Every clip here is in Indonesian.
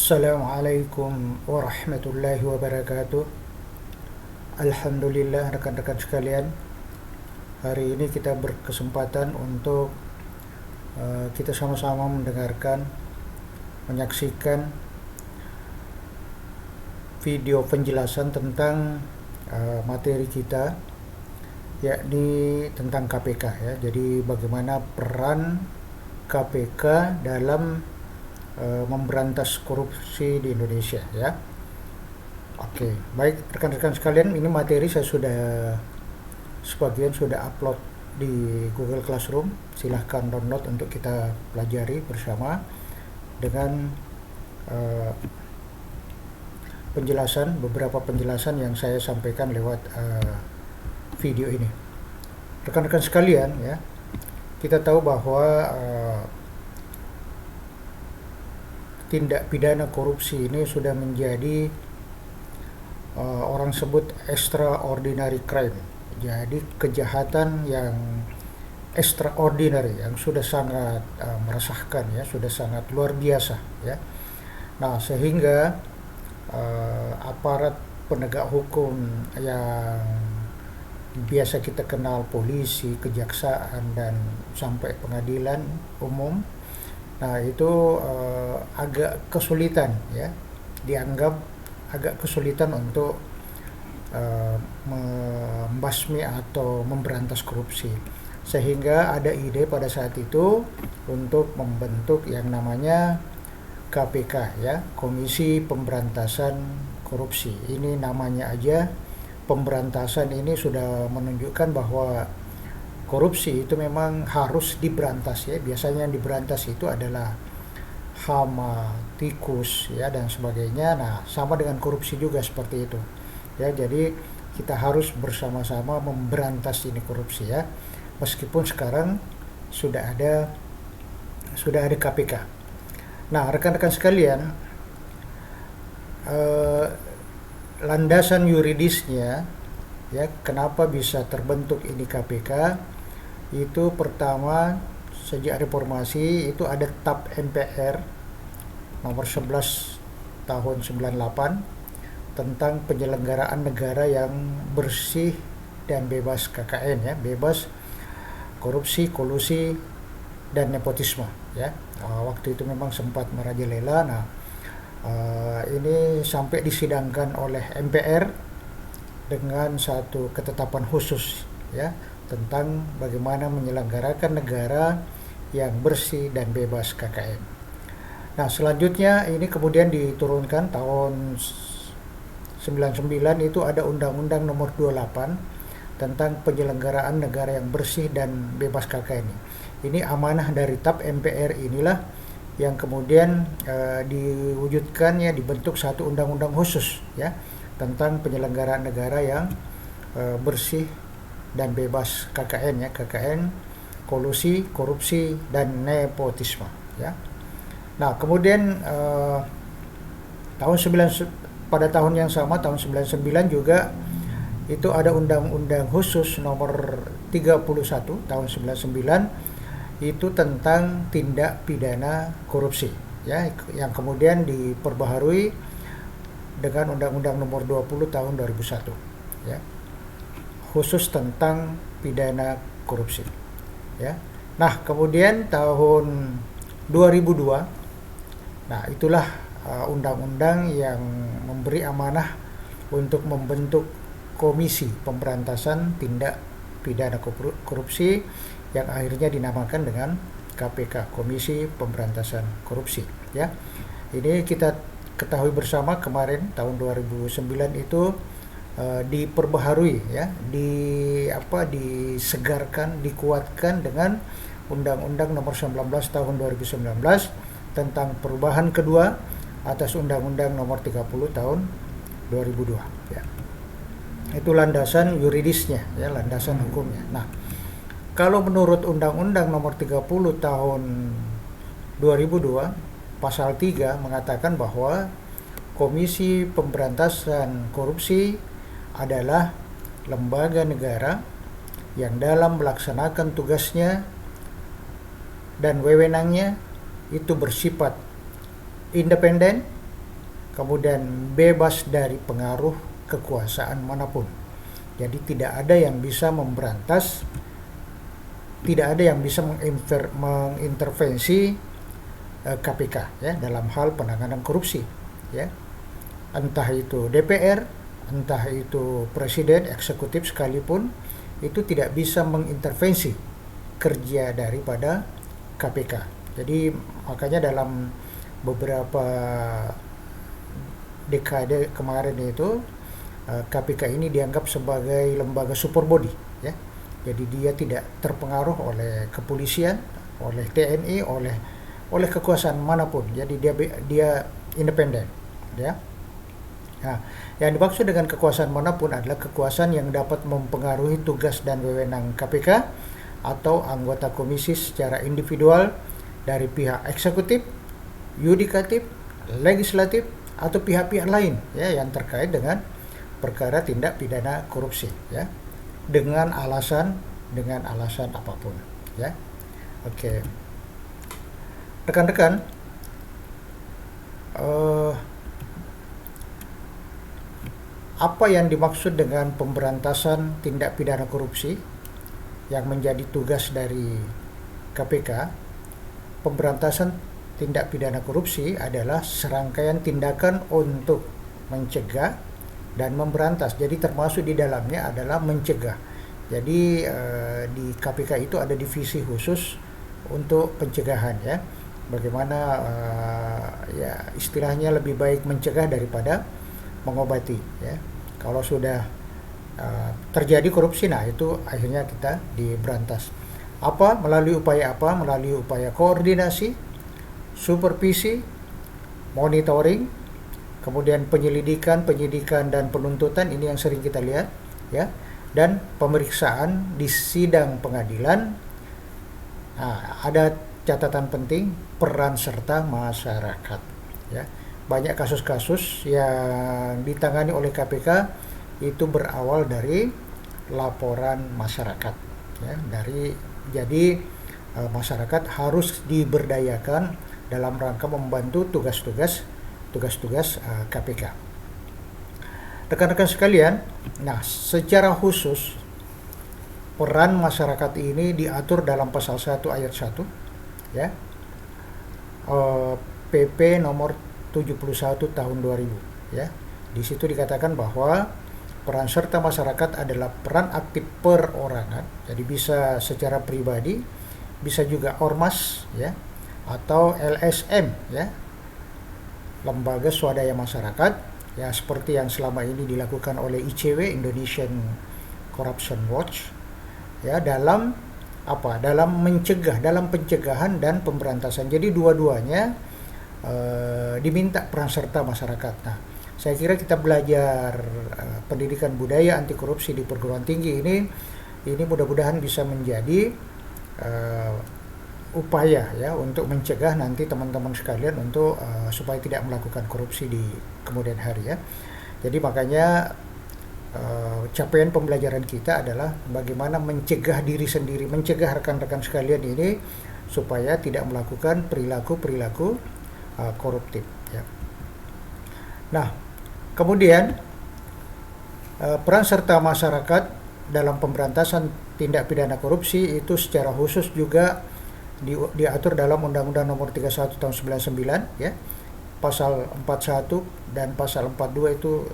Assalamualaikum warahmatullahi wabarakatuh. Alhamdulillah rekan-rekan sekalian, hari ini kita berkesempatan untuk kita sama-sama mendengarkan, menyaksikan video penjelasan tentang materi kita, yakni tentang KPK ya. Jadi bagaimana peran KPK dalam memberantas korupsi di Indonesia ya. Oke, baik rekan-rekan sekalian, ini materi saya sebagian sudah upload di Google Classroom. Silahkan download untuk kita pelajari bersama dengan beberapa penjelasan yang saya sampaikan lewat video ini. Rekan-rekan sekalian ya, kita tahu bahwa tindak pidana korupsi ini sudah menjadi orang sebut extraordinary crime. Jadi kejahatan yang extraordinary, yang sudah sangat meresahkan ya, sudah sangat luar biasa ya. Nah, sehingga aparat penegak hukum yang biasa kita kenal, polisi, kejaksaan, dan sampai pengadilan umum, nah itu agak kesulitan ya, dianggap agak kesulitan untuk membasmi atau memberantas korupsi, sehingga ada ide pada saat itu untuk membentuk yang namanya KPK ya, Komisi Pemberantasan Korupsi. Ini namanya aja pemberantasan, ini sudah menunjukkan bahwa korupsi itu memang harus diberantas ya. Biasanya yang diberantas itu adalah hama, tikus ya, dan sebagainya. Nah, sama dengan korupsi juga seperti itu ya. Jadi kita harus bersama-sama memberantas ini korupsi ya. Meskipun sekarang sudah ada KPK. Nah, rekan-rekan sekalian, landasan yuridisnya ya, kenapa bisa terbentuk ini KPK, itu pertama, sejak reformasi itu ada TAP MPR nomor 11 tahun 98 tentang penyelenggaraan negara yang bersih dan bebas KKN ya, bebas korupsi, kolusi, dan nepotisme ya. Waktu itu memang sempat merajalela. Nah, ini sampai disidangkan oleh MPR dengan satu ketetapan khusus ya, tentang bagaimana menyelenggarakan negara yang bersih dan bebas KKN. Nah, selanjutnya ini kemudian diturunkan tahun 99, itu ada Undang-Undang Nomor 28 tentang penyelenggaraan negara yang bersih dan bebas KKN. Ini amanah dari TAP MPR inilah yang kemudian diwujudkan ya, dibentuk satu undang-undang khusus ya tentang penyelenggaraan negara yang bersih dan bebas KKN ya, KKN, kolusi, korupsi, dan nepotisme ya. Nah, kemudian pada tahun yang sama, tahun 99 juga itu ada undang-undang khusus nomor 31 tahun 99, itu tentang tindak pidana korupsi ya, yang kemudian diperbaharui dengan Undang-Undang Nomor 20 tahun 2001 ya, khusus tentang pidana korupsi ya. Nah, kemudian tahun 2002, nah itulah undang-undang yang memberi amanah untuk membentuk Komisi Pemberantasan Tindak Pidana Korupsi yang akhirnya dinamakan dengan KPK, Komisi Pemberantasan Korupsi ya. Ini kita ketahui bersama, kemarin tahun 2009 itu diperbaharui ya, disegarkan, dikuatkan dengan Undang-Undang Nomor 19 tahun 2019 tentang perubahan kedua atas Undang-Undang Nomor 30 tahun 2002 ya. Itu landasan yuridisnya ya, landasan hukumnya. Nah, kalau menurut Undang-Undang Nomor 30 tahun 2002 pasal 3 mengatakan bahwa Komisi Pemberantasan Korupsi adalah lembaga negara yang dalam melaksanakan tugasnya dan wewenangnya itu bersifat independen, kemudian bebas dari pengaruh kekuasaan manapun. Jadi tidak ada yang bisa memberantas, tidak ada yang bisa mengintervensi KPK ya dalam hal penanganan korupsi ya. Entah itu DPR, entah itu presiden, eksekutif sekalipun, itu tidak bisa mengintervensi kerja daripada KPK. Jadi makanya dalam beberapa dekade kemarin itu KPK ini dianggap sebagai lembaga super body ya. Jadi dia tidak terpengaruh oleh kepolisian, oleh TNI, oleh kekuasaan manapun. Jadi dia independen ya. Nah, yang dimaksud dengan kekuasaan manapun adalah kekuasaan yang dapat mempengaruhi tugas dan wewenang KPK atau anggota komisi secara individual dari pihak eksekutif, yudikatif, legislatif, atau pihak-pihak lain ya yang terkait dengan perkara tindak pidana korupsi ya, dengan alasan apapun ya. Oke. Rekan-rekan, apa yang dimaksud dengan pemberantasan tindak pidana korupsi yang menjadi tugas dari KPK? Pemberantasan tindak pidana korupsi adalah serangkaian tindakan untuk mencegah dan memberantas. Jadi termasuk di dalamnya adalah mencegah. Jadi di KPK itu ada divisi khusus untuk pencegahan ya. Bagaimana ya istilahnya lebih baik mencegah daripada mengobati ya. Kalau sudah terjadi korupsi, nah itu akhirnya kita diberantas. Melalui upaya melalui upaya koordinasi, supervisi, monitoring, kemudian penyidikan dan penuntutan, ini yang sering kita lihat ya, dan pemeriksaan di sidang pengadilan. Nah, ada catatan penting, peran serta masyarakat ya. Banyak kasus-kasus yang ditangani oleh KPK itu berawal dari laporan masyarakat ya. Jadi masyarakat harus diberdayakan dalam rangka membantu tugas-tugas KPK. Rekan-rekan sekalian, nah secara khusus peran masyarakat ini diatur dalam pasal 1 ayat 1 ya. PP nomor 71 tahun 2000 ya. Di situ dikatakan bahwa peran serta masyarakat adalah peran aktif perorangan. Jadi bisa secara pribadi, bisa juga ormas ya, atau LSM ya, lembaga swadaya masyarakat ya, seperti yang selama ini dilakukan oleh ICW, Indonesian Corruption Watch ya, dalam pencegahan dan pemberantasan. Jadi dua-duanya diminta peran serta masyarakat. Nah, saya kira kita belajar pendidikan budaya anti korupsi di perguruan tinggi ini mudah-mudahan bisa menjadi upaya ya untuk mencegah nanti teman-teman sekalian untuk supaya tidak melakukan korupsi di kemudian hari ya. Jadi makanya capaian pembelajaran kita adalah bagaimana mencegah diri sendiri, mencegah rekan-rekan sekalian ini supaya tidak melakukan perilaku koruptif ya. Nah, kemudian peran serta masyarakat dalam pemberantasan tindak pidana korupsi itu secara khusus juga diatur dalam Undang-Undang Nomor 31 Tahun 99 ya. Pasal 41 dan pasal 42 itu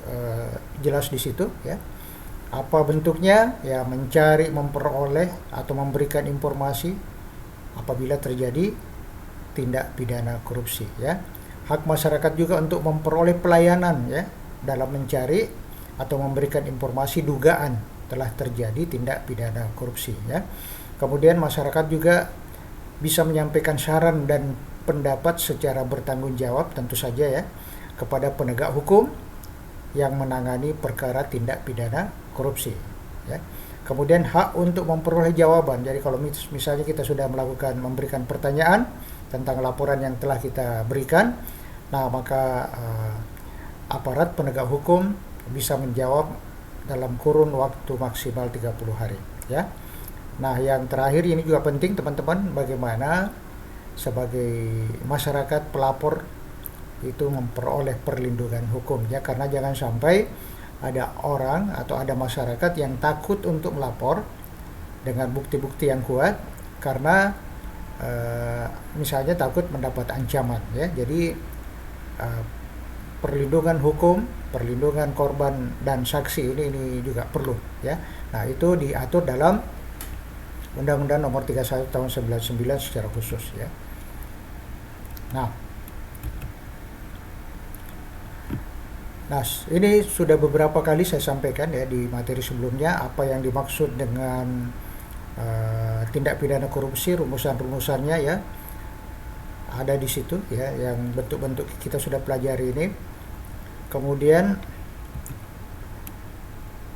jelas di situ ya. Apa bentuknya? Ya mencari, memperoleh atau memberikan informasi apabila terjadi tindak pidana korupsi ya. Hak masyarakat juga untuk memperoleh pelayanan ya dalam mencari atau memberikan informasi dugaan telah terjadi tindak pidana korupsi ya. Kemudian masyarakat juga bisa menyampaikan saran dan pendapat secara bertanggung jawab tentu saja ya kepada penegak hukum yang menangani perkara tindak pidana korupsi ya. Kemudian hak untuk memperoleh jawaban. Jadi kalau misalnya kita sudah memberikan pertanyaan tentang laporan yang telah kita berikan, nah maka aparat penegak hukum bisa menjawab dalam kurun waktu maksimal 30 hari ya. Nah, yang terakhir ini juga penting teman-teman, bagaimana sebagai masyarakat pelapor itu memperoleh perlindungan hukum ya, karena jangan sampai ada orang atau ada masyarakat yang takut untuk melapor dengan bukti-bukti yang kuat karena misalnya takut mendapat ancaman ya. Jadi perlindungan hukum, perlindungan korban dan saksi ini juga perlu ya. Nah, itu diatur dalam Undang-Undang Nomor 31 Tahun 99 secara khusus ya. Nah, ini sudah beberapa kali saya sampaikan ya di materi sebelumnya apa yang dimaksud dengan tindak pidana korupsi, rumusan-rumusannya ya ada di situ ya, yang bentuk-bentuk kita sudah pelajari ini. Kemudian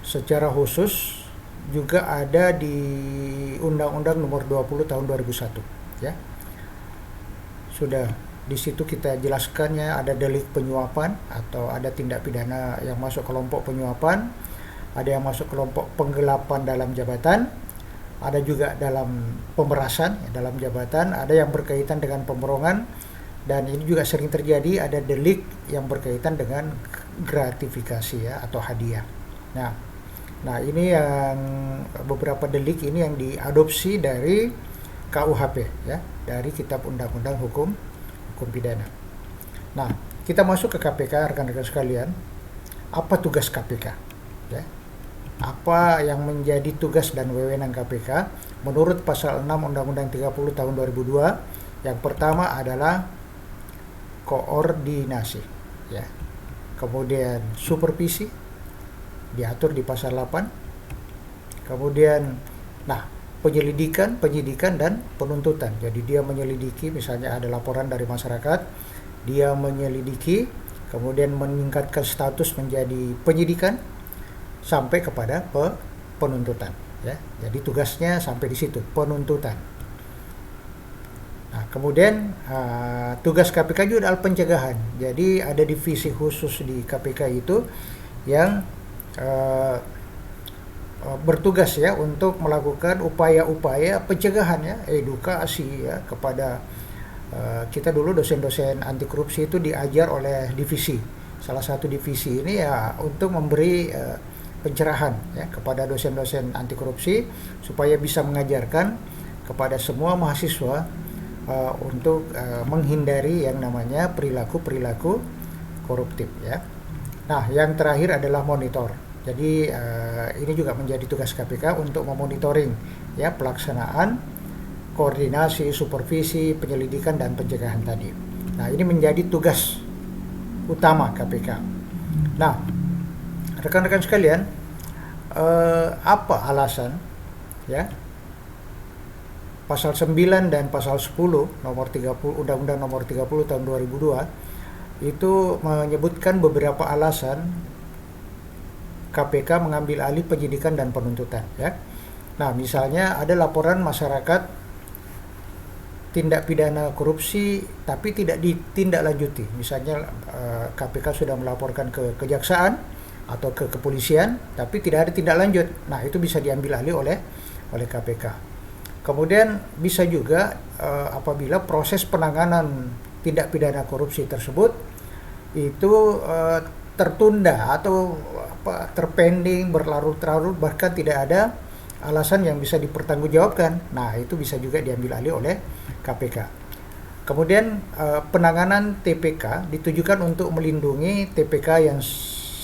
secara khusus juga ada di Undang-Undang Nomor 20 Tahun 2001 ya. Sudah di situ kita jelaskannya ada delik penyuapan atau ada tindak pidana yang masuk kelompok penyuapan, ada yang masuk kelompok penggelapan dalam jabatan, ada juga dalam pemerasan ya, dalam jabatan, ada yang berkaitan dengan pemborongan, dan ini juga sering terjadi ada delik yang berkaitan dengan gratifikasi ya atau hadiah. Nah, ini yang beberapa delik ini yang diadopsi dari KUHP ya, dari Kitab Undang-Undang Hukum Pidana. Nah, kita masuk ke KPK, rekan-rekan sekalian. Apa tugas KPK? Ya. Apa yang menjadi tugas dan wewenang KPK? Menurut pasal 6 Undang-Undang 30 tahun 2002, yang pertama adalah koordinasi, ya. Kemudian supervisi diatur di pasal 8. Kemudian, penyelidikan, penyidikan, dan penuntutan. Jadi dia menyelidiki, misalnya ada laporan dari masyarakat, dia menyelidiki, kemudian meningkatkan status menjadi penyidikan sampai kepada penuntutan. Ya, jadi tugasnya sampai di situ, penuntutan. Nah, kemudian tugas KPK juga adalah pencegahan. Jadi ada divisi khusus di KPK itu yang bertugas ya untuk melakukan upaya-upaya pencegahan ya, edukasi ya kepada kita dulu dosen-dosen anti korupsi itu diajar oleh divisi. Salah satu divisi ini ya untuk memberi pencerahan ya kepada dosen-dosen anti korupsi supaya bisa mengajarkan kepada semua mahasiswa untuk menghindari yang namanya perilaku-perilaku koruptif ya. Nah, yang terakhir adalah monitor. Jadi ini juga menjadi tugas KPK untuk memonitoring ya pelaksanaan koordinasi, supervisi, penyelidikan, dan pencegahan tadi. Nah, ini menjadi tugas utama KPK. Nah, rekan-rekan sekalian, apa alasan ya pasal 9 dan pasal 10 nomor 30 Undang-Undang Nomor 30 tahun 2002 itu menyebutkan beberapa alasan KPK mengambil alih penyidikan dan penuntutan ya. Nah, misalnya ada laporan masyarakat tindak pidana korupsi tapi tidak ditindaklanjuti. Misalnya KPK sudah melaporkan ke kejaksaan atau ke kepolisian tapi tidak ada tindak lanjut. Nah, itu bisa diambil alih oleh KPK. Kemudian bisa juga apabila proses penanganan tindak pidana korupsi tersebut itu tertunda atau terpending, berlarut-larut, bahkan tidak ada alasan yang bisa dipertanggungjawabkan. Nah, itu bisa juga diambil alih oleh KPK. Kemudian penanganan TPK ditujukan untuk melindungi TPK yang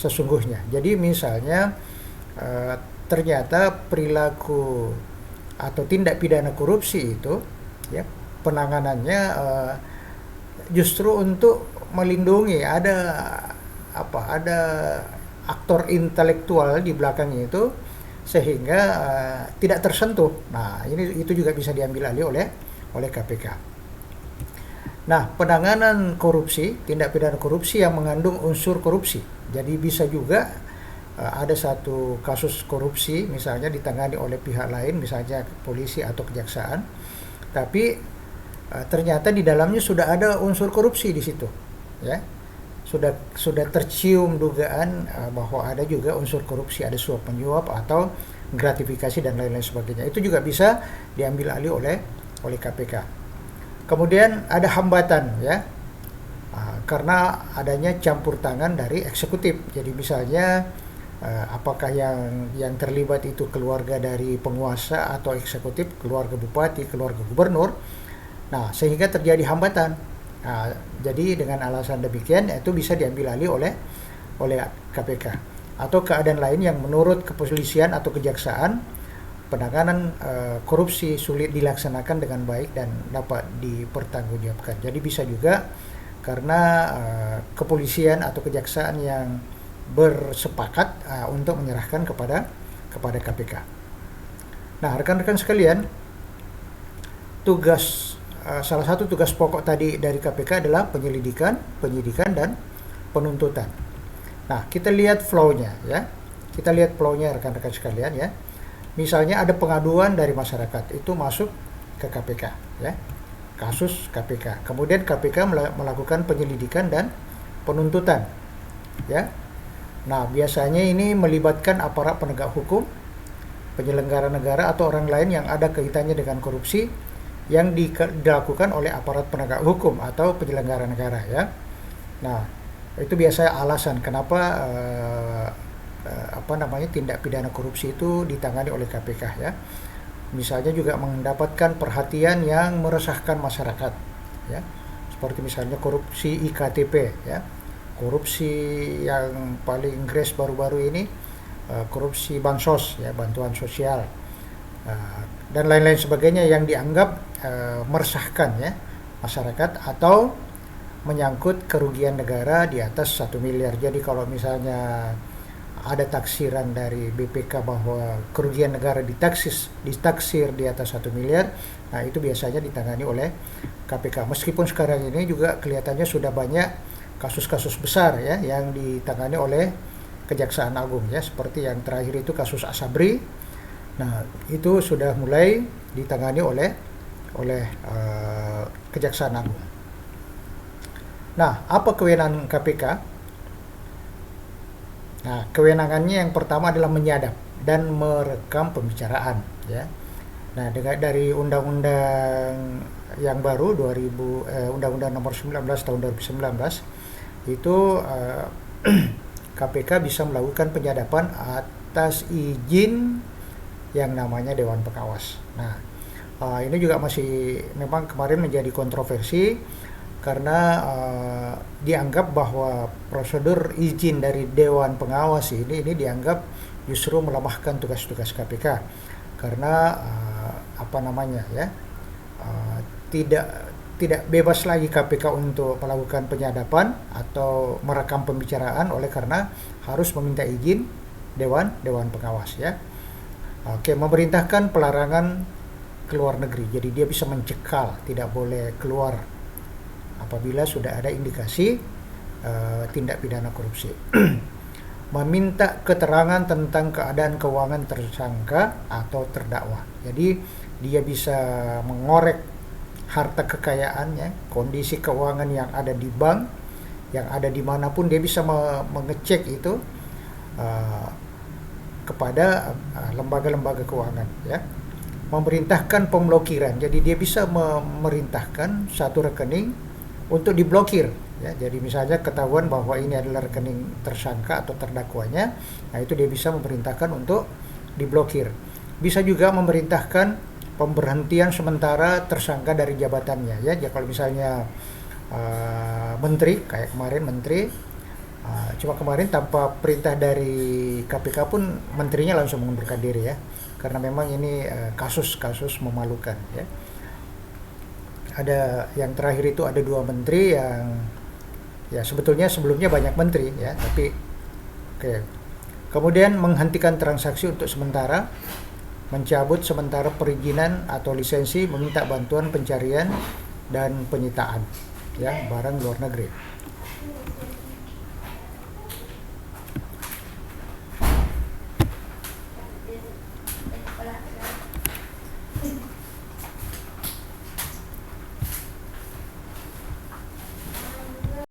sesungguhnya. Jadi misalnya ternyata perilaku atau tindak pidana korupsi itu ya penanganannya justru untuk melindungi ada aktor intelektual di belakangnya itu sehingga tidak tersentuh. Nah, itu juga bisa diambil alih oleh KPK. Nah, penanganan korupsi, tindak pidana korupsi yang mengandung unsur korupsi. Jadi bisa juga ada satu kasus korupsi misalnya ditangani oleh pihak lain, misalnya polisi atau kejaksaan, tapi ternyata di dalamnya sudah ada unsur korupsi di situ, ya. Sudah tercium dugaan bahwa ada juga unsur korupsi, ada suap menyuap atau gratifikasi dan lain-lain sebagainya. Itu juga bisa diambil alih oleh KPK. Kemudian ada hambatan ya. karena adanya campur tangan dari eksekutif. Jadi misalnya apakah yang terlibat itu keluarga dari penguasa atau eksekutif, keluarga bupati, keluarga gubernur. Nah, sehingga terjadi hambatan. Nah, jadi dengan alasan demikian itu bisa diambil alih oleh KPK. Atau keadaan lain yang menurut kepolisian atau kejaksaan penanganan korupsi sulit dilaksanakan dengan baik dan dapat dipertanggungjawabkan. Jadi bisa juga karena kepolisian atau kejaksaan yang bersepakat untuk menyerahkan kepada KPK. Nah, rekan-rekan sekalian, salah satu tugas pokok tadi dari KPK adalah penyelidikan, penyidikan, dan penuntutan. Nah, kita lihat flow-nya ya. Kita lihat flow-nya rekan-rekan sekalian ya. Misalnya ada pengaduan dari masyarakat, itu masuk ke KPK ya. Kasus KPK. Kemudian KPK melakukan penyelidikan dan penuntutan ya. Nah, biasanya ini melibatkan aparat penegak hukum, penyelenggara negara atau orang lain yang ada kaitannya dengan korupsi yang dilakukan oleh aparat penegak hukum atau penyelenggara negara ya. Nah, itu biasanya alasan kenapa tindak pidana korupsi itu ditangani oleh KPK ya. Misalnya juga mendapatkan perhatian yang meresahkan masyarakat ya. Seperti misalnya korupsi IKTP ya. Korupsi yang paling gres baru-baru ini korupsi bansos ya, bantuan sosial dan lain-lain sebagainya yang dianggap meresahkan ya masyarakat atau menyangkut kerugian negara di atas 1 miliar. Jadi kalau misalnya ada taksiran dari BPK bahwa kerugian negara ditaksir di atas 1 miliar, nah itu biasanya ditangani oleh KPK. Meskipun sekarang ini juga kelihatannya sudah banyak kasus-kasus besar ya yang ditangani oleh Kejaksaan Agung ya, seperti yang terakhir itu kasus Asabri. Nah, itu sudah mulai ditangani oleh Kejaksaan Agung. Nah, apa kewenangan KPK? Nah, kewenangannya yang pertama adalah menyadap dan merekam pembicaraan ya. Nah, dari undang-undang yang baru Undang-Undang Nomor 19 Tahun 2019 itu KPK bisa melakukan penyadapan atas izin yang namanya Dewan Pengawas. Nah, ini juga memang kemarin menjadi kontroversi karena dianggap bahwa prosedur izin dari Dewan Pengawas ini dianggap justru melemahkan tugas-tugas KPK karena tidak bebas lagi KPK untuk melakukan penyadapan atau merekam pembicaraan oleh karena harus meminta izin Dewan Pengawas ya. Oke, memerintahkan pelarangan keluar negeri. Jadi dia bisa mencekal, tidak boleh keluar apabila sudah ada indikasi tindak pidana korupsi. Meminta keterangan tentang keadaan keuangan tersangka atau terdakwa. Jadi dia bisa mengorek harta kekayaannya, kondisi keuangan yang ada di bank, yang ada dimanapun, dia bisa mengecek itu kepada lembaga-lembaga keuangan ya. Memerintahkan pemblokiran, jadi dia bisa memerintahkan satu rekening untuk diblokir ya. Jadi misalnya ketahuan bahwa ini adalah rekening tersangka atau terdakwanya, nah itu dia bisa memerintahkan untuk diblokir. Bisa juga memerintahkan pemberhentian sementara tersangka dari jabatannya ya. Ya kalau misalnya menteri kayak kemarin cuma kemarin tanpa perintah dari KPK pun menterinya langsung mengundurkan diri ya, karena memang ini kasus-kasus memalukan ya. Ada yang terakhir itu ada 2 menteri yang ya sebetulnya sebelumnya banyak menteri ya, tapi kemudian menghentikan transaksi untuk sementara, mencabut sementara perizinan atau lisensi, meminta bantuan pencarian dan penyitaan ya barang luar negeri.